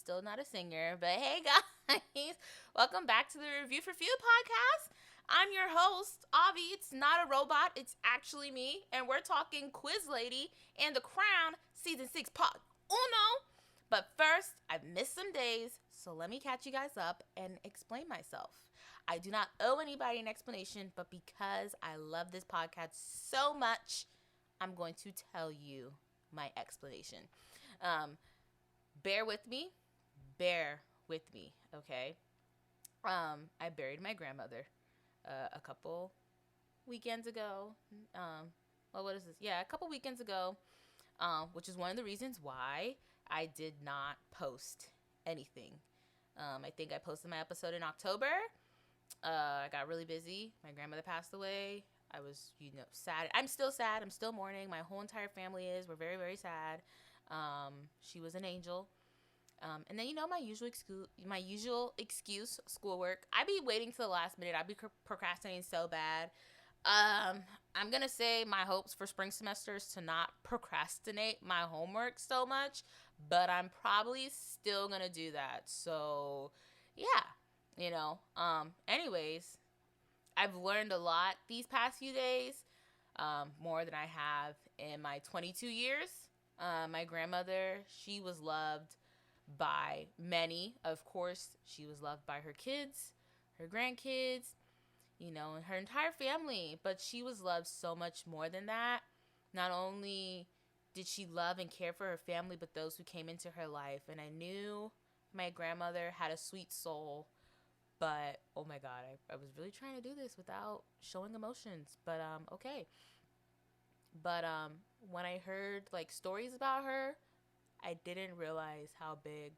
still not a singer, but hey guys, welcome back to the Review for Few podcast. I'm your host, Avi. It's not a robot, it's actually me, and we're talking Quiz Lady and The Crown Season 6 Part Uno. But first, I've missed some days, so let me catch you guys up and explain myself. I do not owe anybody an explanation, but because I love this podcast so much, I'm going to tell you my explanation. Um, bear with me. Bear with me, okay? I buried my grandmother a couple weekends ago. What is this? Yeah, a couple weekends ago, which is one of the reasons why I did not post anything. I think I posted my episode in October. I got really busy. My grandmother passed away. I was, sad. I'm still sad. I'm still mourning. My whole entire family is. We're very, very sad. She was an angel. And then my usual excuse, schoolwork. I be waiting to the last minute. I be procrastinating so bad. I'm gonna say my hopes for spring semester is to not procrastinate my homework so much, but I'm probably still gonna do that. So, yeah, Anyways, I've learned a lot these past few days, more than I have in my 22 years. My grandmother, she was loved by many. Of course, she was loved by her kids, her grandkids, and her entire family. But she was loved so much more than that. Not only did she love and care for her family, but those who came into her life. And I knew my grandmother had a sweet soul. But, oh my God, I was really trying to do this without showing emotions. But, okay. But, when I heard, stories about her, I didn't realize how big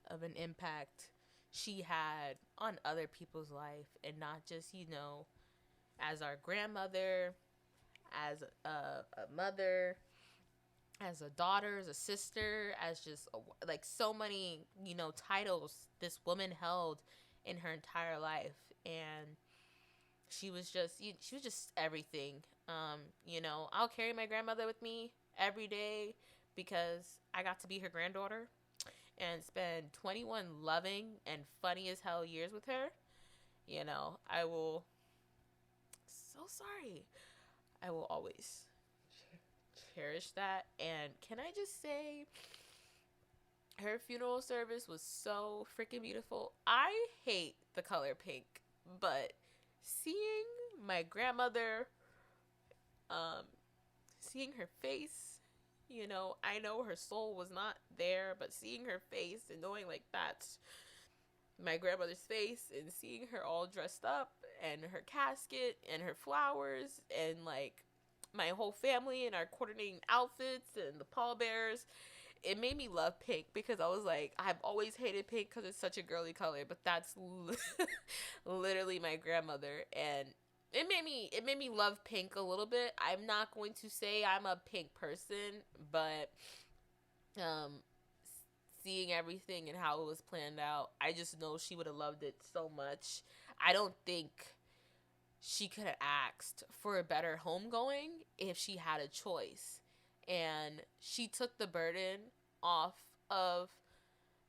of an impact she had on other people's life, and not just, as our grandmother, as a mother, as a daughter, as a sister, as just so many, titles this woman held in her entire life. And she was just everything. I'll carry my grandmother with me every day because I got to be her granddaughter and spend 21 loving and funny as hell years with her. I will, so sorry. I will always cherish that. And can I just say, her funeral service was so freaking beautiful. I hate the color pink, but seeing my grandmother, um, seeing her face, I know her soul was not there, but seeing her face and knowing that's my grandmother's face, and seeing her all dressed up and her casket and her flowers and my whole family and our coordinating outfits and the pallbearers, it made me love pink because I was like, I've always hated pink because it's such a girly color, but that's literally my grandmother, and it made me love pink a little bit. I'm not going to say I'm a pink person, but um seeing everything and how it was planned out, I just know she would have loved it so much. I don't think she could have asked for a better homegoing if she had a choice. And she took the burden off of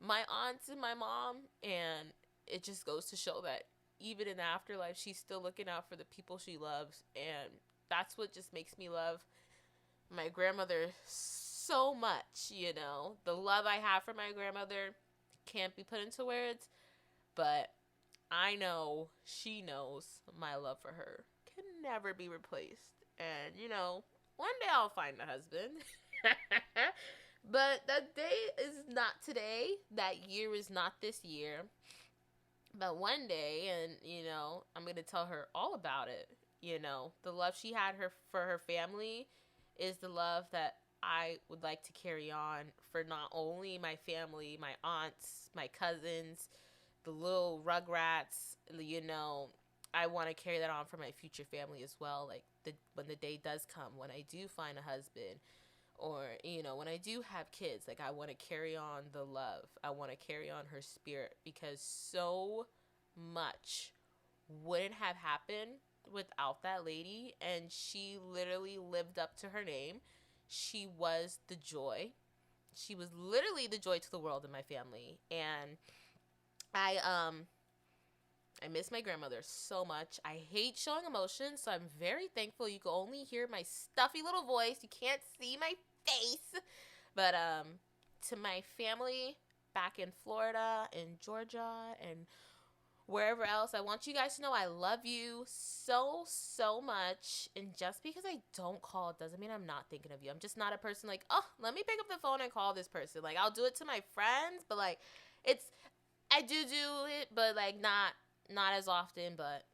my aunts and my mom, and it just goes to show that even in the afterlife, she's still looking out for the people she loves. And that's what just makes me love my grandmother so much. The love I have for my grandmother can't be put into words, but I know she knows my love for her can never be replaced. And, one day I'll find a husband. But that day is not today. That year is not this year. But one day, and, I'm going to tell her all about it. The love she had for her family is the love that I would like to carry on for not only my family, my aunts, my cousins, the little rugrats. I want to carry that on for my future family as well. When the day does come, when I do find a husband, or when I do have kids, I want to carry on the love. I want to carry on her spirit, because so much wouldn't have happened without that lady, and she literally lived up to her name. She was the joy. She was literally the joy to the world in my family. And I I miss my grandmother so much. I hate showing emotion, so I'm very thankful you can only hear my stuffy little voice. You can't see my face. But to my family back in Florida, in Georgia, and wherever else, I want you guys to know I love you so, so much. And just because I don't call doesn't mean I'm not thinking of you. I'm just not a person like, oh, let me pick up the phone and call this person. Like, I'll do it to my friends, but like, it's, I do it, but like, not as often, but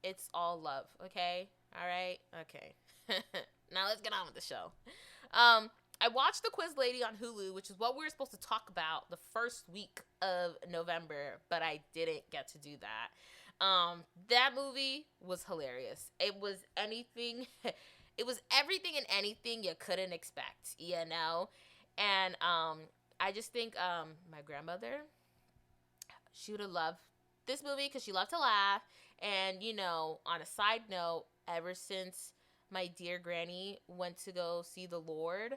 it's all love, okay? All right? Okay. Now let's get on with the show. I watched The Quiz Lady on Hulu, which is what we were supposed to talk about the first week of November, but I didn't get to do that. That movie was hilarious. It was anything, it was everything and anything you couldn't expect, you know? And I just think my grandmother, she would have loved this movie because she loved to laugh. And, you know, on a side note, ever since my dear granny went to go see the Lord,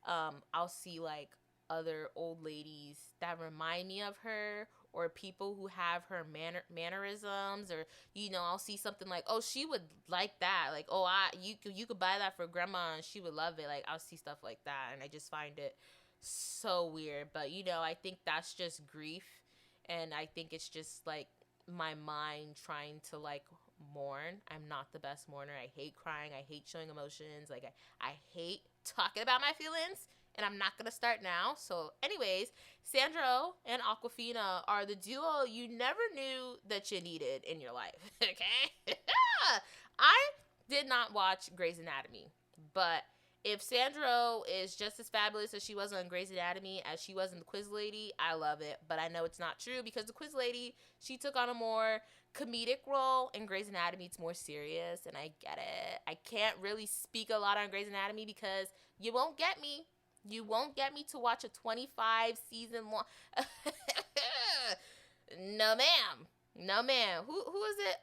I'll see like other old ladies that remind me of her, or people who have her mannerisms, or you know, I'll see something like, oh, she would like that, like, oh, you could buy that for grandma and she would love it. Like, I'll see stuff like that, and I just find it so weird. But you know, I think that's just grief, and I think it's just like my mind trying to like mourn. I'm not the best mourner. I hate crying. I hate showing emotions. Like I hate talking about my feelings, and I'm not gonna start now. So, anyways, Sandra Oh and Awkwafina are the duo you never knew that you needed in your life. Okay, I did not watch Grey's Anatomy, but if Sandra Oh is just as fabulous as she was on Grey's Anatomy as she was in The Quiz Lady, I love it. But I know it's not true, because The Quiz Lady, she took on a more comedic role. In Grey's Anatomy, it's more serious, and I get it. I can't really speak a lot on Grey's Anatomy because you won't get me. You won't get me to watch a 25 season long. No, ma'am. No, ma'am. Who is it?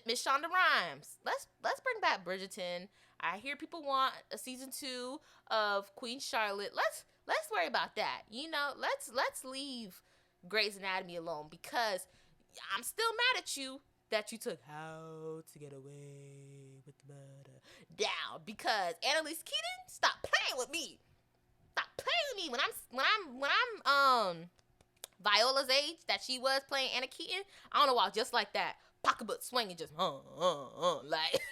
Miss Shonda Rhimes. Let's bring back Bridgerton. I hear people want a season 2 of Queen Charlotte. Let's worry about that. You know, let's leave Grey's Anatomy alone, because I'm still mad at you that you took How to Get Away with Murder down, because Annalise Keaton, stop playing with me. Stop playing with me when I'm Viola's age that she was playing Anna Keaton. I don't know why, just like that, pocketbook swinging, just like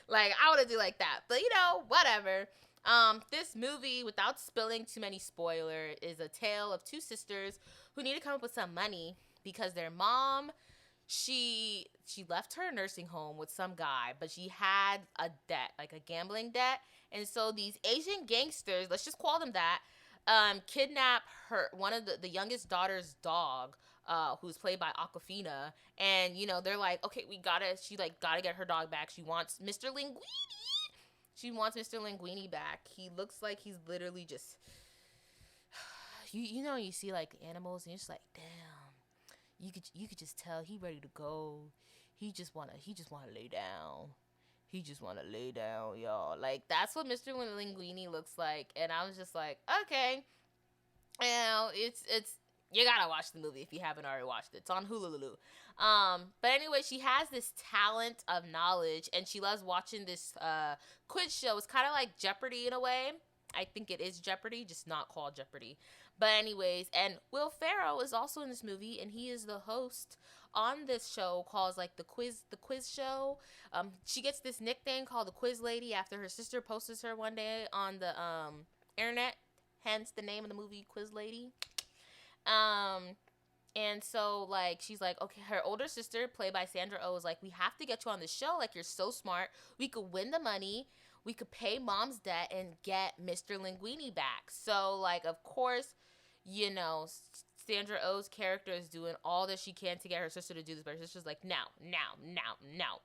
like I would have do like that. But you know, whatever. This movie, without spilling too many spoilers, is a tale of two sisters who need to come up with some money because their mom, she left her nursing home with some guy, but she had a debt, like a gambling debt. And so these Asian gangsters, let's just call them that, kidnap her, one of the youngest daughter's dog, who's played by Awkwafina. And you know, they're like, okay, she like gotta get her dog back. She wants Mr. Linguini. She wants Mr. Linguini back. He looks like he's literally just you know, you see like animals and you're just like, damn. You could just tell he ready to go. He just wanna lay down. He just wanna lay down, y'all. Like, that's what Mr. Linguini looks like. And I was just like, okay. You know, it's you gotta watch the movie if you haven't already watched it. It's on Hulu. But anyway, she has this talent of knowledge, and she loves watching this quiz show. It's kind of like Jeopardy in a way. I think it is Jeopardy, just not called Jeopardy. But anyways, and Will Ferrell is also in this movie, and he is the host on this show called like the quiz show. She gets this nickname called the Quiz Lady after her sister posted her one day on the internet, hence the name of the movie, Quiz Lady. And so like she's like, okay, her older sister, played by Sandra Oh, is like, we have to get you on the show. Like, you're so smart. We could win the money. We could pay mom's debt and get Mr. Linguini back. So like, of course, you know, Sandra Oh's character is doing all that she can to get her sister to do this, but her sister's like, no,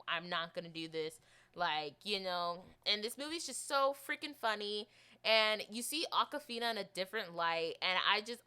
I'm not gonna do this. Like, you know, and this movie's just so freaking funny. And you see Awkwafina in a different light. And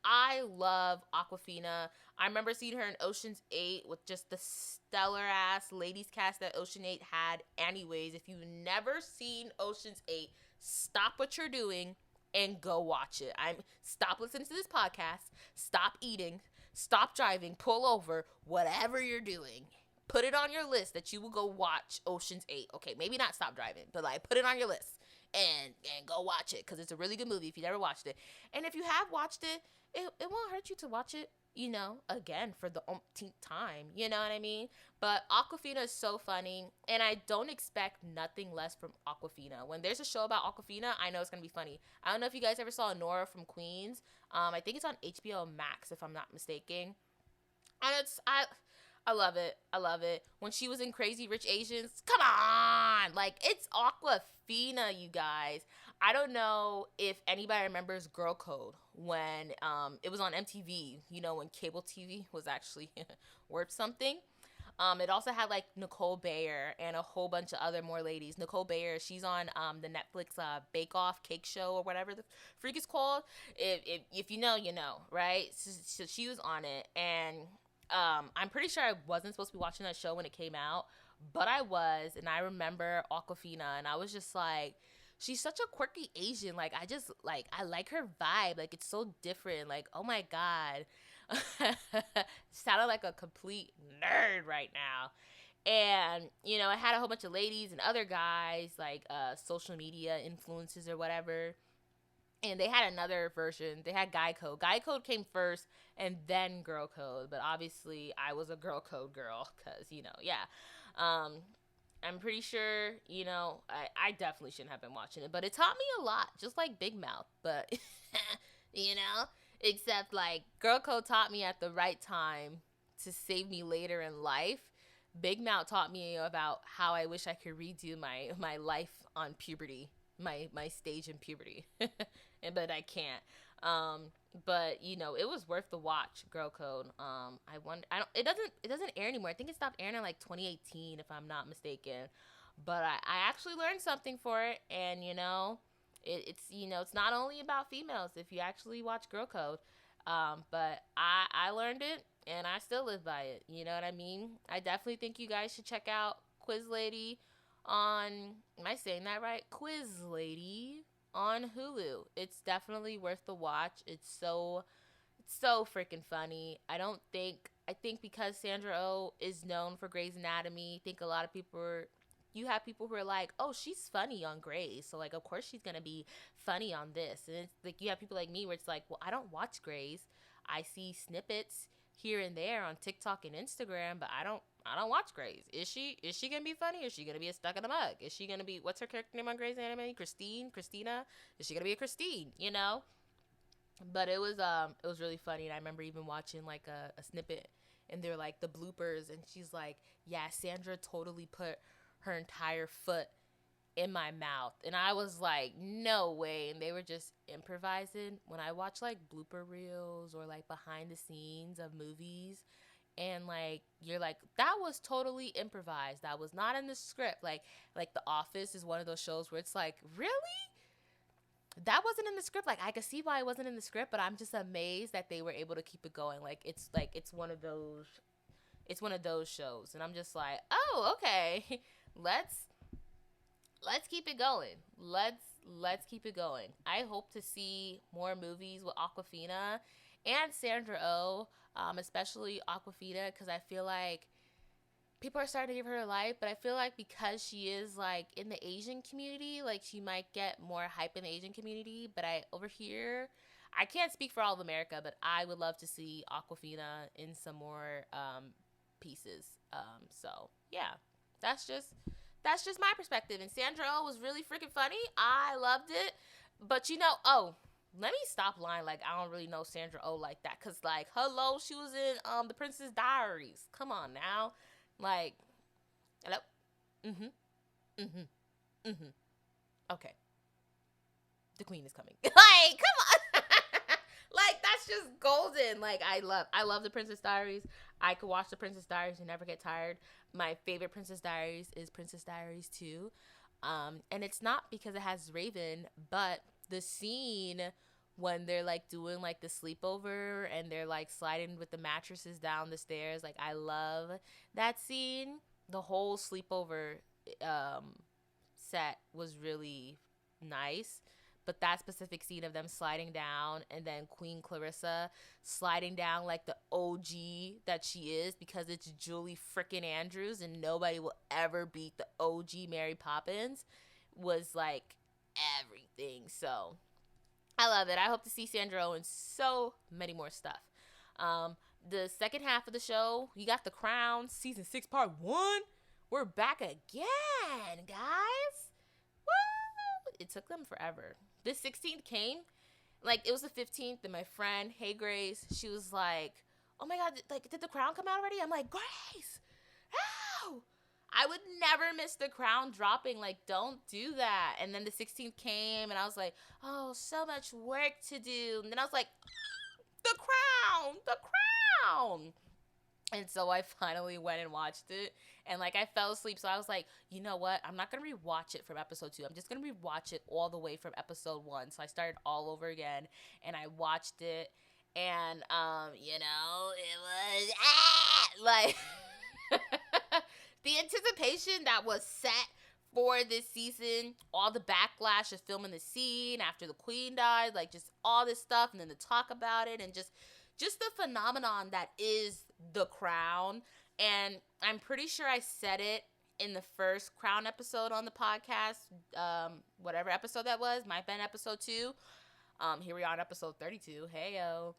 I love Awkwafina. I remember seeing her in Ocean's 8 with just the stellar ass ladies cast that Ocean 8 had. Anyways, if you've never seen Ocean's 8, stop what you're doing and go watch it. I'm Stop listening to this podcast, stop eating, stop driving, pull over, whatever you're doing. Put it on your list that you will go watch Ocean's 8. Okay, maybe not stop driving, but like put it on your list and go watch it because it's a really good movie if you never watched it. And if you have watched it, it won't hurt you to watch it, again for the umpteenth time. You know what I mean? But Aquafina is so funny, and I don't expect nothing less from Aquafina. When there's a show about Aquafina, I know it's gonna be funny. I don't know if you guys ever saw Nora from Queens. I think it's on HBO Max if I'm not mistaken. And I love it. I love it. When she was in Crazy Rich Asians, come on, like it's Aquafina, you guys. I don't know if anybody remembers Girl Code when it was on MTV. When cable TV was actually worth something. It also had like Nicole Bayer and a whole bunch of other more ladies. Nicole Bayer, she's on the Netflix Bake Off Cake Show or whatever the freak is called. If you know, you know, right? So she was on it, and I'm pretty sure I wasn't supposed to be watching that show when it came out, but I was, and I remember Aquafina, and I was just like, she's such a quirky Asian. Like I like her vibe. Like it's so different. Like oh my god, sounded like a complete nerd right now. And it had a whole bunch of ladies and other guys like social media influencers or whatever, and they had another version. They had Guy Code. Guy Code came first and then Girl Code. But obviously, I was a Girl Code girl because, yeah. Um, I'm pretty sure, I definitely shouldn't have been watching it. But it taught me a lot, just like Big Mouth. But, you know, except like Girl Code taught me at the right time to save me later in life. Big Mouth taught me about how I wish I could redo my life on puberty, my stage in puberty. But I can't. But it was worth the watch. Girl Code. I wonder. I don't. It doesn't air anymore. I think it stopped airing in like 2018, if I'm not mistaken. But I actually learned something for it, and it's not only about females. If you actually watch Girl Code, but I learned it, and I still live by it. You know what I mean? I definitely think you guys should check out Quiz Lady on. Am I saying that right? Quiz Lady on Hulu. It's definitely worth the watch. It's so freaking funny. I think because Sandra Oh is known for Grey's Anatomy, I think a lot of you have people who are like, "Oh, she's funny on Grey's, so like of course she's going to be funny on this." And it's like you have people like me where it's like, "Well, I don't watch Grey's. I see snippets here and there on TikTok and Instagram, but I don't watch Grey's. Is she gonna be funny? Is she gonna be a stuck in the mug? Is she gonna be what's her character name on Grey's Anatomy? Christina? Is she gonna be a Christine? But it was really funny, and I remember even watching like a snippet, and they're like the bloopers, and she's like, yeah, Sandra totally put her entire foot in my mouth, and I was like, no way. And they were just improvising. When I watch like blooper reels or like behind the scenes of movies, and like you're like, that was totally improvised, that was not in the script. Like The Office is one of those shows where it's like, really, that wasn't in the script. Like I could see why it wasn't in the script, but I'm just amazed that they were able to keep it going. It's one of those shows, and I'm just like, oh, okay. let's keep it going. Let's keep it going. I hope to see more movies with Aquafina and Sandra Oh, especially Aquafina, because I feel like people are starting to give her a life, but I feel like because she is like in the Asian community, like she might get more hype in the Asian community. But over here, I can't speak for all of America, but I would love to see Aquafina in some more pieces. So yeah, that's just my perspective. And Sandra Oh was really freaking funny. I loved it. But oh, let me stop lying. Like I don't really know Sandra Oh like that, cause like hello, she was in The Princess Diaries. Come on now, like hello, mhm, mhm, mhm. Okay, the queen is coming. Like come on, like that's just golden. Like I love The Princess Diaries. I could watch The Princess Diaries and never get tired. My favorite Princess Diaries is Princess Diaries 2. And it's not because it has Raven, but the scene when they're like doing like the sleepover and they're like sliding with the mattresses down the stairs, like I love that scene. The whole sleepover set was really nice. But that specific scene of them sliding down and then Queen Clarissa sliding down like the OG that she is, because it's Julie freaking Andrews and nobody will ever beat the OG Mary Poppins, was like everything. So I love it. I hope to see Sandra Oh in so many more stuff. Um, the second half of the show, you got The Crown, season 6, part 1. We're back again, guys. Woo! It took them forever. This 16th came, like, it was the 15th, and my friend, hey Grace, she was like, oh my God, like, did The Crown come out already? I'm like, Grace, how? I would never miss The Crown dropping. Like, don't do that. And then the 16th came, and I was like, oh, so much work to do. And then I was like, The Crown, The Crown. And so I finally went and watched it. And like I fell asleep. So I was like, you know what? I'm not going to rewatch it from episode 2. I'm just going to rewatch it all the way from episode 1. So I started all over again and I watched it. And, it was like the anticipation that was set for this season, all the backlash of filming the scene after the queen died, like just all this stuff, and then the talk about it, and just the phenomenon that is The Crown. And I'm pretty sure I said it in the first Crown episode on the podcast, whatever episode that was, might have been episode 2. Here we are on episode 32. Hey-yo.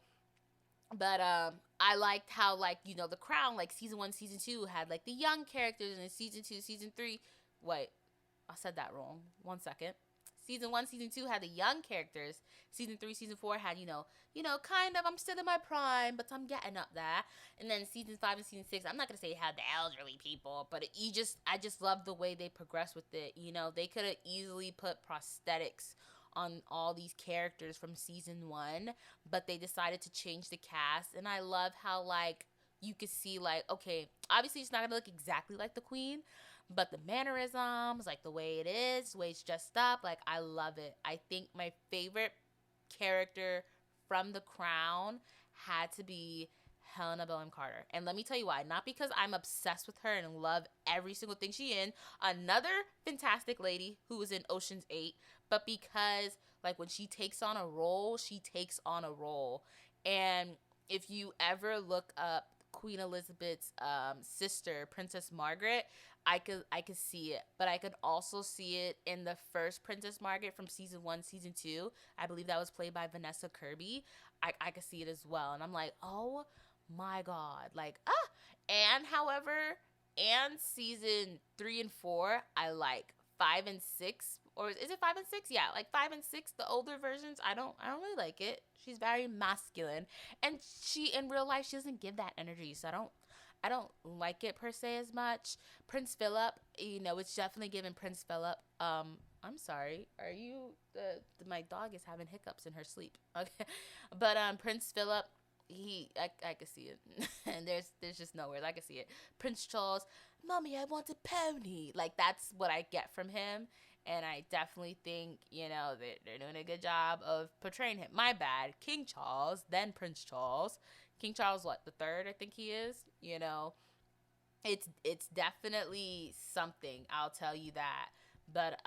But I liked how, like, The Crown, like, season 1, season 2 had, like, the young characters, and then season 2, season 3, wait, I said that wrong. 1 second. Season 1, season 2 had the young characters. Season 3, season 4 had, kind of, I'm still in my prime, but I'm getting up there. And then season 5 and season 6, I'm not going to say it had the elderly people, but I just love the way they progressed with it. They could have easily put prosthetics on all these characters from season 1, but they decided to change the cast. And I love how, like, you could see, like, okay, obviously it's not going to look exactly like the queen, but the mannerisms, like the way it is, the way it's dressed up, like, I love it. I think my favorite character from The Crown had to be Helena Bonham Carter. And let me tell you why. Not because I'm obsessed with her and love every single thing she's in. Another fantastic lady who was in Ocean's 8. But because, like, when she takes on a role, she takes on a role. And if you ever look up Queen Elizabeth's sister, Princess Margaret, I could see it. But I could also see it in the first Princess Margaret from season 1, season 2. I believe that was played by Vanessa Kirby. I could see it as well. And I'm like, oh my God. Like, And however, and season 3 and 4, I like 5 and 6. Or is it 5 and 6? Yeah, like 5 and 6, the older versions. I don't really like it. She's very masculine, and she in real life she doesn't give that energy. So I don't like it per se as much. Prince Philip, it's definitely giving Prince Philip. I'm sorry. Are you my dog is having hiccups in her sleep. Okay, but Prince Philip. I can see it. And there's just no words. I can see it. Prince Charles, Mommy, I want a pony. Like, that's what I get from him. And I definitely think, they're doing a good job of portraying him. My bad. King Charles, then Prince Charles. King Charles, what, the third, I think he is? It's definitely something, I'll tell you that. But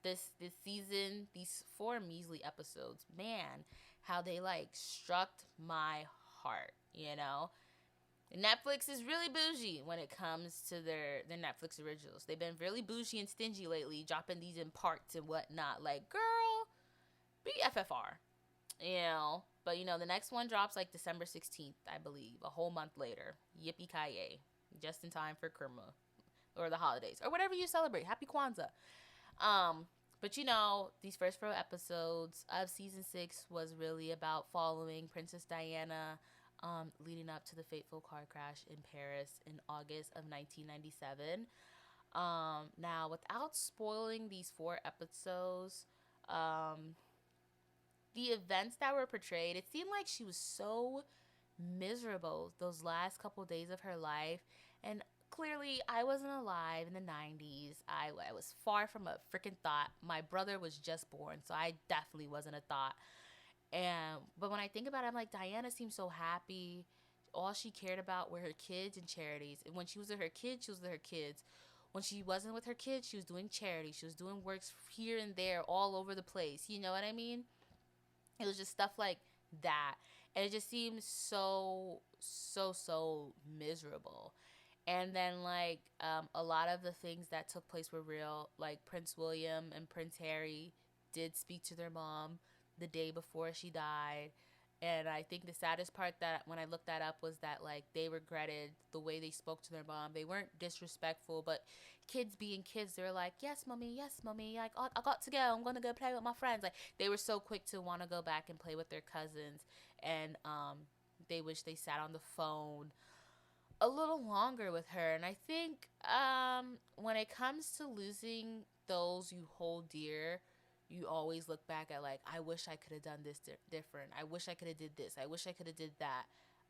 this season, these 4 measly episodes, man, how they, like, struck my heart, Netflix is really bougie when it comes to their Netflix originals. They've been really bougie and stingy lately, dropping these in parts and whatnot. Like, girl, be FFR, But, the next one drops, like, December 16th, I believe, a whole month later. Yippee-ki-yay. Just in time for Kurma or the holidays or whatever you celebrate. Happy Kwanzaa. But these first 4 episodes of season 6 was really about following Princess Diana leading up to the fateful car crash in Paris in August of 1997. Now, without spoiling these 4 episodes, the events that were portrayed, it seemed like she was so miserable those last couple days of her life. And clearly, I wasn't alive in the 90s. I was far from a freaking thought. My brother was just born, so I definitely wasn't a thought. But when I think about it, I'm like, Diana seemed so happy. All she cared about were her kids and charities. And when she was with her kids, she was with her kids. When she wasn't with her kids, she was doing charity. She was doing works here and there, all over the place. You know what I mean? It was just stuff like that. And it just seems so miserable. And then a lot of the things that took place were real. Like Prince William and Prince Harry did speak to their mom the day before she died. And I think the saddest part, that when I looked that up, was that like they regretted the way they spoke to their mom. They weren't disrespectful, but kids being kids, they were like, yes mommy, like, oh, I got to go, I'm gonna go play with my friends. Like they were so quick to want to go back and play with their cousins. And they wish they sat on the phone a little longer with her. And I think when it comes to losing those you hold dear, you always look back at like, I wish I could have done this different. I wish I could have did this. I wish I could have did that.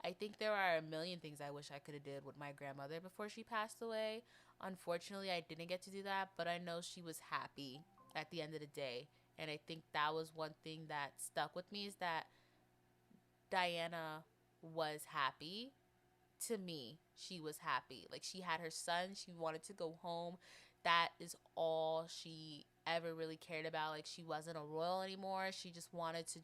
I think there are a million things I wish I could have did with my grandmother before she passed away. Unfortunately, I didn't get to do that, but I know she was happy at the end of the day. And I think that was one thing that stuck with me, is that Diana was happy. To me, she was happy. Like she had her son, she wanted to go home. That is all she ever really cared about. Like she wasn't a royal anymore. She just wanted to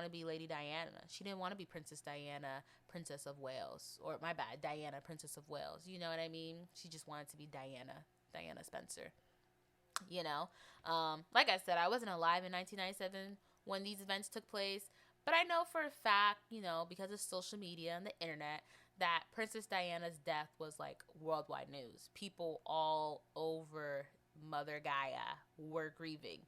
be Lady Diana. She didn't want to be Princess Diana, Princess of Wales, or my bad, Diana, Princess of Wales. You know what I mean? She just wanted to be Diana, Diana Spencer. You know, like I said, I wasn't alive in 1997 when these events took place, but I know for a fact, because of social media and the internet, that Princess Diana's death was like worldwide news. People all over Mother Gaia were grieving,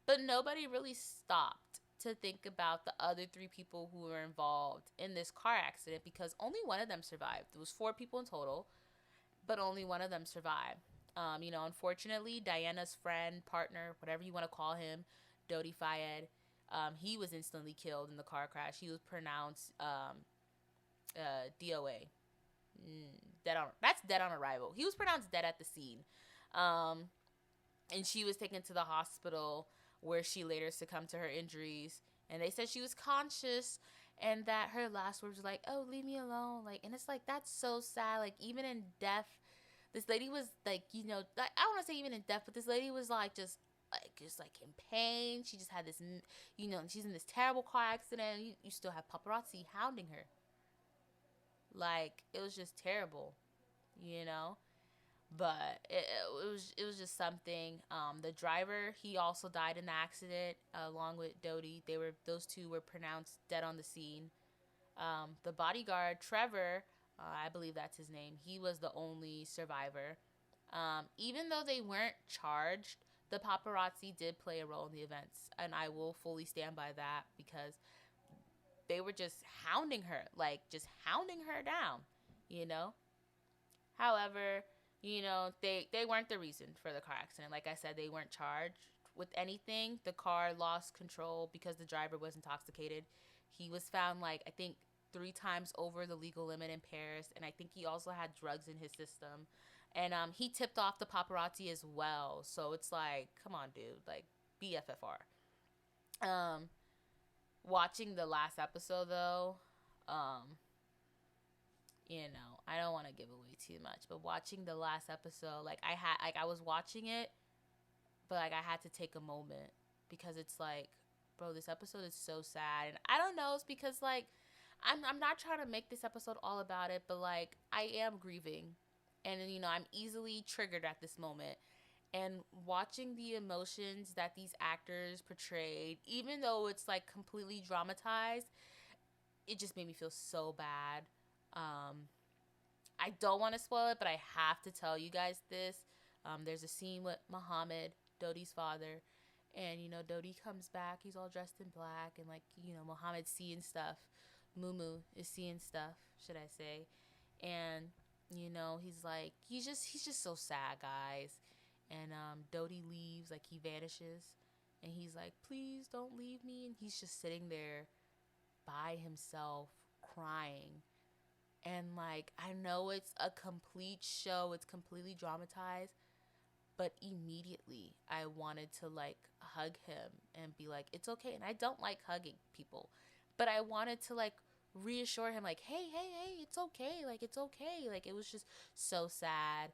but nobody really stopped to think about the other three people who were involved in this car accident, because only one of them survived. There was four people in total, but only one of them survived. Unfortunately, Diana's friend, partner, whatever you want to call him, Dodi Fayed, he was instantly killed in the car crash. He was pronounced DOA, dead on. That's dead on arrival. He was pronounced dead at the scene, um, and she was taken to the hospital where she later succumbed to her injuries. And they said she was conscious, and that her last words were like, "Oh, leave me alone." Like, and it's like, that's so sad. Like, even in death, this lady was like, like, I don't want to say even in death, but this lady was like just like in pain. She just had this, she's in this terrible car accident. You still have paparazzi hounding her. Like, it was just terrible, you know. But it was just something. The driver, he also died in the accident along with Dodie. Those two were pronounced dead on the scene. The bodyguard, Trevor, I believe that's his name, he was the only survivor. Even though they weren't charged, the paparazzi did play a role in the events, and I will fully stand by that, because they were just hounding her, like just hounding her down, you know. However, they weren't the reason for the car accident. Like I said, they weren't charged with anything. The car lost control because the driver was intoxicated. He was found, like, I think 3 times over the legal limit in Paris, and I think he also had drugs in his system. And he tipped off the paparazzi as well. So it's like, come on, dude, like, BFFR. Um, Watching the last episode though, um, I don't want to give away too much, but watching the last episode, I was watching it, but like I had to take a moment, because it's like, bro, this episode is so sad. And I don't know, it's because like I'm not trying to make this episode all about it, but like I am grieving, and I'm easily triggered at this moment. And watching the emotions that these actors portrayed, even though it's like completely dramatized, it just made me feel so bad. Um, I don't want to spoil it, but I have to tell you guys this. There's a scene with Muhammad, Dodi's father, and Dodi comes back. He's all dressed in black, and like Muhammad's seeing stuff. Mumu is seeing stuff, should I say? And he's like, he's just so sad, guys. And Dodi leaves, like he vanishes, and he's like, please don't leave me. And he's just sitting there by himself, crying. And like, I know it's a complete show, it's completely dramatized, but immediately I wanted to like hug him and be like, it's okay. And I don't like hugging people, but I wanted to like reassure him, like, hey, it's okay, like, it's okay. Like, it was just so sad.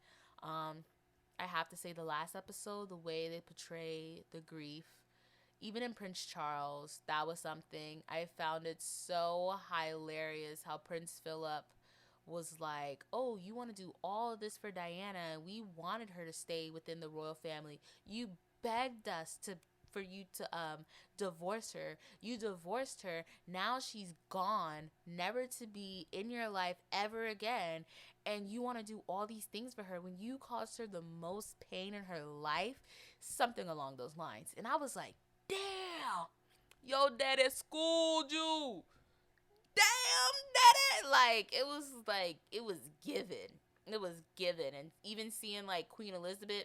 I have to say the last episode, the way they portray the grief, even in Prince Charles, that was something. I found it so hilarious how Prince Philip was like, "Oh, you want to do all of this for Diana, and we wanted her to stay within the royal family. You begged us to for you to divorce her. You divorced her. Now she's gone, never to be in your life ever again, and you want to do all these things for her when you caused her the most pain in her life." Something along those lines. And I was like, "Damn, your daddy schooled you. Damn, daddy." Like, it was given. It was given. And even seeing like Queen Elizabeth,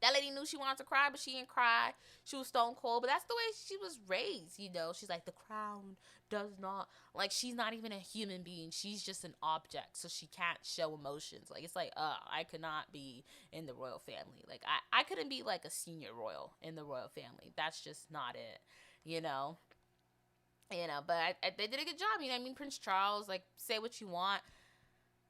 that lady knew she wanted to cry, but she didn't cry. She was stone cold, but that's the way she was raised, you know. She's like, the crown does not, like, she's not even a human being. She's just an object, so she can't show emotions. Like, it's like, I could not be in the royal family. Like, I couldn't be, like, a senior royal in the royal family. That's just not it, you know. But they did a good job, you know what I mean? Prince Charles, like, say what you want.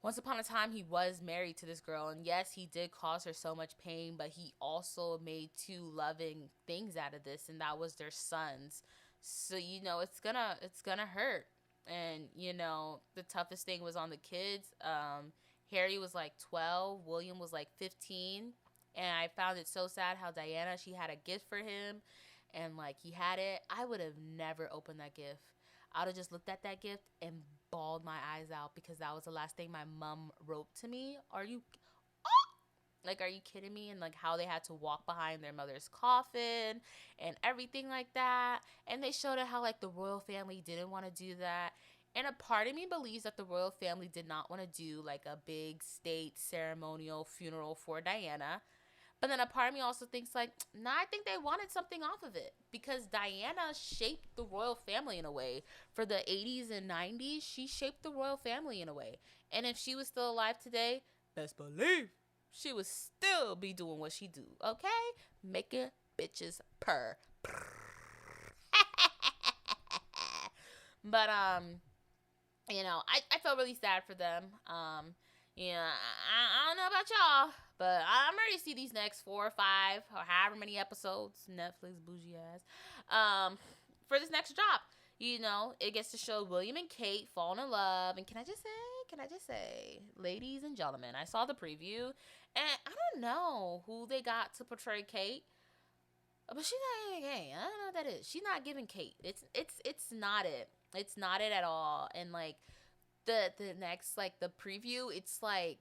Once upon a time, he was married to this girl, and yes, he did cause her so much pain, but he also made two loving things out of this, and that was their sons. So, you know, it's gonna hurt. And, you know, the toughest thing was on the kids. Harry was like 12, William was like 15, and I found it so sad how Diana, she had a gift for him, and like he had it. I would have never opened that gift. I would have just looked at that gift and bawled my eyes out because that was the last thing my mom wrote to me. Are you kidding me? And like how they had to walk behind their mother's coffin and everything like that. And they showed it how like the royal family didn't want to do that. And a part of me believes that the royal family did not want to do like a big state ceremonial funeral for Diana. But then a part of me also thinks like, nah, I think they wanted something off of it because Diana shaped the royal family in a way. For the 80s and 90s, she shaped the royal family in a way. And if she was still alive today, best believe she would still be doing what she do, okay? Making bitches purr. But I felt really sad for them. I don't know about y'all, but I'm ready to see these next 4 or 5 or however many episodes, Netflix bougie ass, for this next drop. You know, it gets to show William and Kate falling in love. And can I just say, ladies and gentlemen, I saw the preview, and I don't know who they got to portray Kate, but she's not even gay. I don't know what that is. She's not giving Kate. It's not it. It's not it at all. And like the next, like the preview, it's like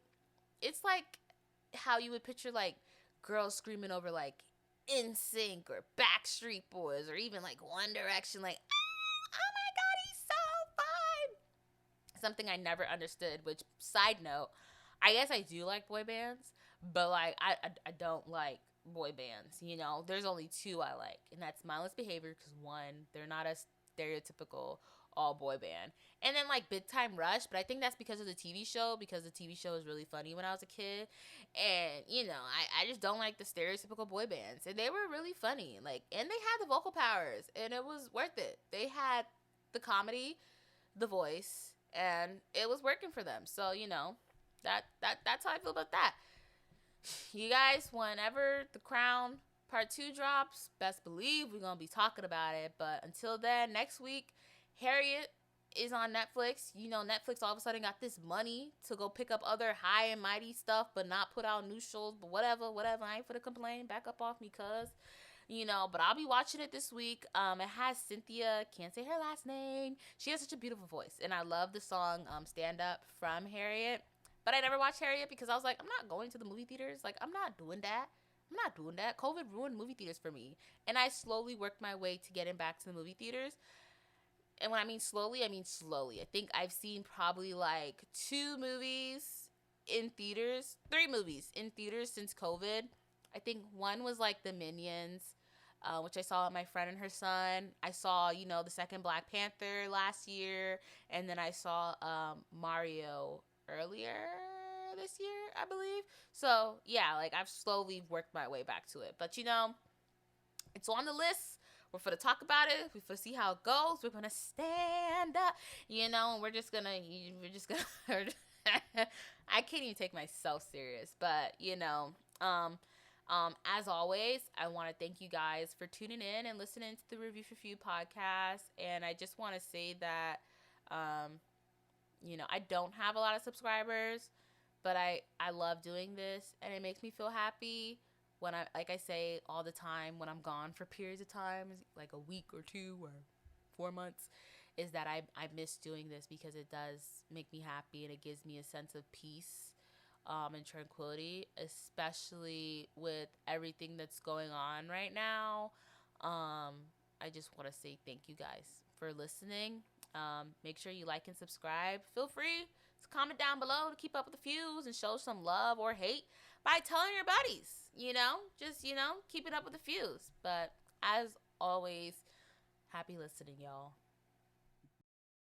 how you would picture like girls screaming over like NSYNC or Backstreet Boys or even like One Direction, like, oh my god, he's so fine. Something I never understood. Which, side note, I guess I do like boy bands, but like I don't like boy bands. You know, there's only two I like, and that's Mindless Behavior because one, they're not a stereotypical all boy band, and then like Big Time Rush, but I think that's because of the TV show, because the TV show was really funny when I was a kid, and you know I just don't like the stereotypical boy bands, and they were really funny, like, and they had the vocal powers, and it was worth it. They had the comedy, the voice, and it was working for them. So you know that's how I feel about that. You guys, whenever The Crown Part 2 drops, best believe we're going to be talking about it. But until then, next week, Harriet is on Netflix. You know, Netflix all of a sudden got this money to go pick up other high and mighty stuff, but not put out new shows. But whatever. I ain't for to complain. Back up off me, cuz. You know, but I'll be watching it this week. It has Cynthia, can't say her last name. She has such a beautiful voice. And I love the song Stand Up from Harriet. But I never watched Harriet because I was like, I'm not going to the movie theaters. Like, I'm not doing that. COVID ruined movie theaters for me. And I slowly worked my way to getting back to the movie theaters. And when I mean slowly, I mean slowly. I think I've seen probably like 2 movies in theaters, 3 movies in theaters since COVID. I think one was like The Minions, which I saw with my friend and her son. I saw, you know, the second Black Panther last year. And then I saw Mario earlier this year, I believe. So yeah, like I've slowly worked my way back to it. But you know, it's on the list. We're for to talk about it. We're for to see how it goes. We're gonna stand up, you know, and we're just gonna I can't even take myself serious, but you know, Um, as always, I want to thank you guys for tuning in and listening to the Review for Few podcast. And I just want to say that, um, I don't have a lot of subscribers, but I love doing this, and it makes me feel happy when like I say all the time, when I'm gone for periods of time, like a week or 2 or 4 months, is that I miss doing this because it does make me happy and it gives me a sense of peace, and tranquility, especially with everything that's going on right now. I just want to say thank you guys for listening. Make sure you like and subscribe. Feel free to comment down below to keep up with the views and show some love or hate by telling your buddies. Just keeping up with the views. But as always, happy listening, y'all.